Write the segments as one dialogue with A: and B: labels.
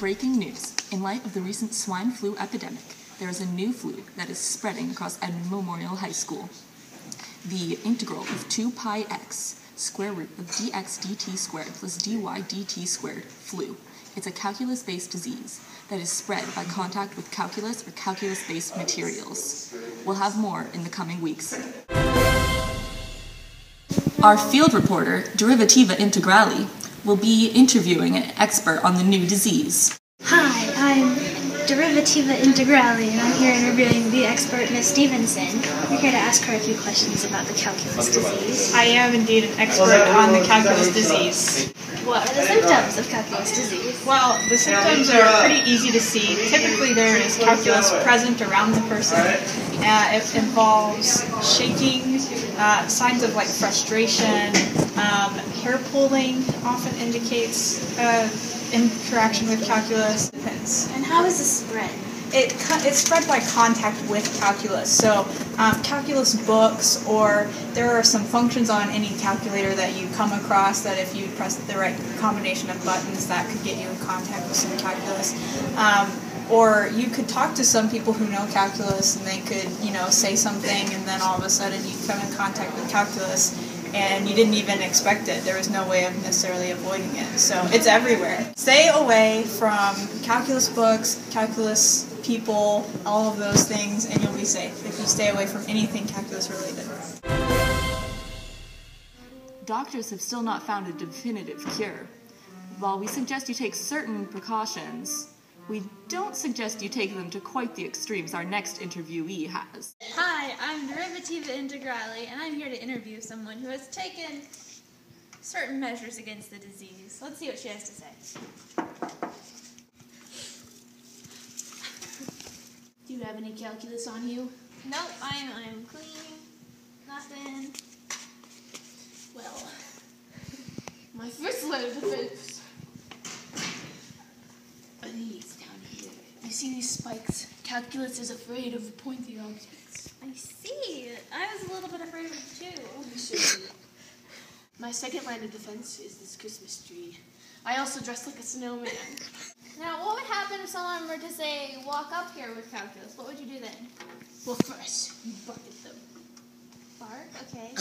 A: Breaking news. In light of the recent swine flu epidemic, there is a new flu that is spreading across Edmond Memorial High School. The integral of 2 pi x square root of dx dt squared plus dy dt squared flu. It's a calculus-based disease that is spread by contact with calculus or calculus-based materials. We'll have more in the coming weeks. Our field reporter, Derivativa Integrali, will be interviewing an expert on the new disease.
B: Hi, I'm Derivativa Integrali, and I'm here interviewing the expert, Ms. Stevenson. We're here to ask her a few questions about the calculus disease.
C: I am indeed an expert on the calculus disease.
B: What are the symptoms of calculus disease?
C: Well, the symptoms are pretty easy to see. Typically there is calculus present around the person. It involves shaking, signs of like frustration, hair pulling often indicates interaction with calculus. Depends.
B: And how is this spread?
C: It's spread by contact with calculus. So calculus books, or there are some functions on any calculator that you come across that if you press the right combination of buttons, that could get you in contact with some calculus. Or you could talk to some people who know calculus and they could, say something, and then all of a sudden you come in contact with calculus and you didn't even expect it. There was no way of necessarily avoiding it. So it's everywhere. Stay away from calculus books, calculus people, all of those things, and you'll be safe if you stay away from anything calculus related.
A: Doctors have still not found a definitive cure. While we suggest you take certain precautions, we don't suggest you take them to quite the extremes our next interviewee has.
D: Hi, I'm Derivativa Integrali, and I'm here to interview someone who has taken certain measures against the disease. Let's see what she has to say.
E: Do you have any calculus on you?
D: Nope, I'm clean. Nothing.
E: Well, my first line of defense are these down here. You see these spikes? Calculus is afraid of pointy objects.
D: I see. I was a little bit afraid of it too.
E: You should be. My second line of defense is this Christmas tree. I also dress like a snowman.
D: Now, what would happen if someone were to say, walk up here with calculus? What would you do then?
E: Well, first, you bark at them.
D: Bark? Okay.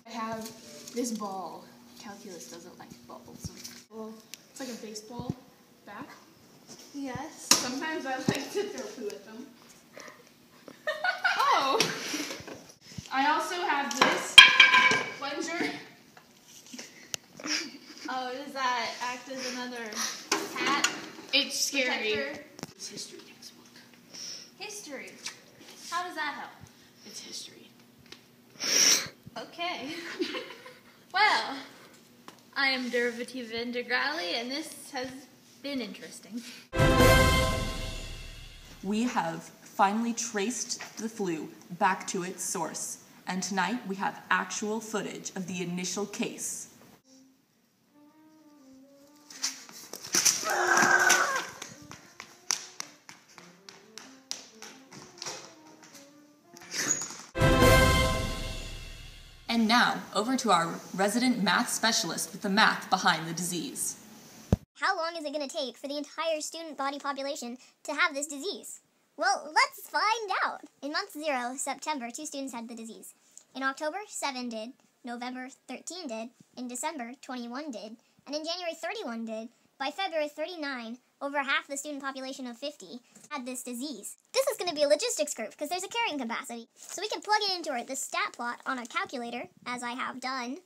E: I have this ball. Calculus doesn't like balls. Well, it's like a baseball bat.
D: Yes.
E: Sometimes I like to throw poo at them.
D: Oh!
E: I also have this plunger.
D: Oh, does that act as another hat?
E: It's scary.
D: Protector?
E: It's history textbook.
D: History. How does that help?
E: It's history.
D: Okay. Well, I am Derivativa Integrali, and this has been interesting.
A: We have finally traced the flu back to its source, and tonight we have actual footage of the initial case. And now, over to our resident math specialist with the math behind the disease.
F: How long is it going to take for the entire student body population to have this disease? Well, let's find out. In month 0, September, 2 students had the disease. In October, 7 did. November, 13 did. In December, 21 did. And in January, 31 did. By February, 39, over half the student population of 50 had this disease. This is going to be a logistics group because there's a carrying capacity. So we can plug it into the stat plot on a calculator, as I have done,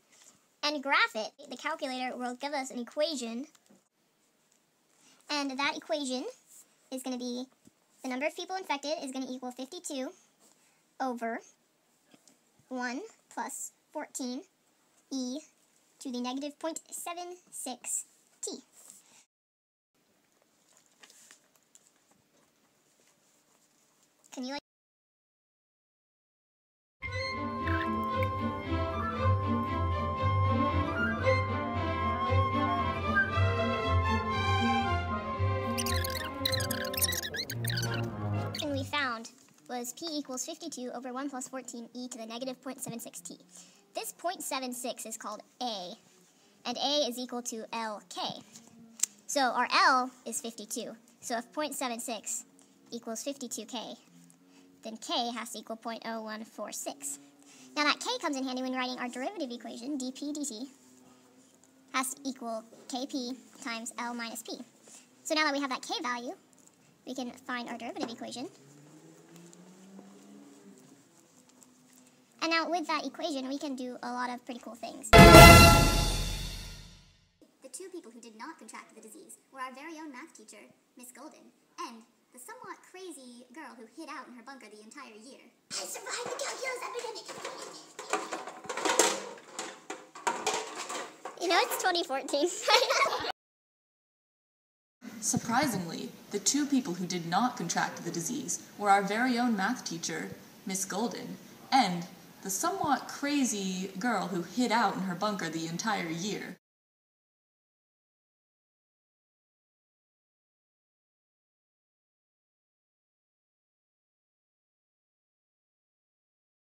F: and graph it. The calculator will give us an equation, and that equation is going to be the number of people infected is going to equal 52 over 1 plus 14 e to the negative 0.76 t. Can you and we found was p equals 52 over 1 plus 14 e to the negative 0.76 t. This 0.76 is called a, and a is equal to lk. So our L is 52. So if 0.76 equals 52K, then K has to equal 0.0146. Now that K comes in handy when writing our derivative equation, dp dt, has to equal Kp times L minus P. So now that we have that K value, we can find our derivative equation. And now with that equation, we can do a lot of pretty cool things. The two people who did not contract the disease were our very own math teacher, Miss Golden, and the somewhat crazy girl who hid out in her bunker the entire year. I survived the calculus epidemic! You know, it's 2014.
A: Surprisingly, the two people who did not contract the disease were our very own math teacher, Miss Golden, and the somewhat crazy girl who hid out in her bunker the entire year.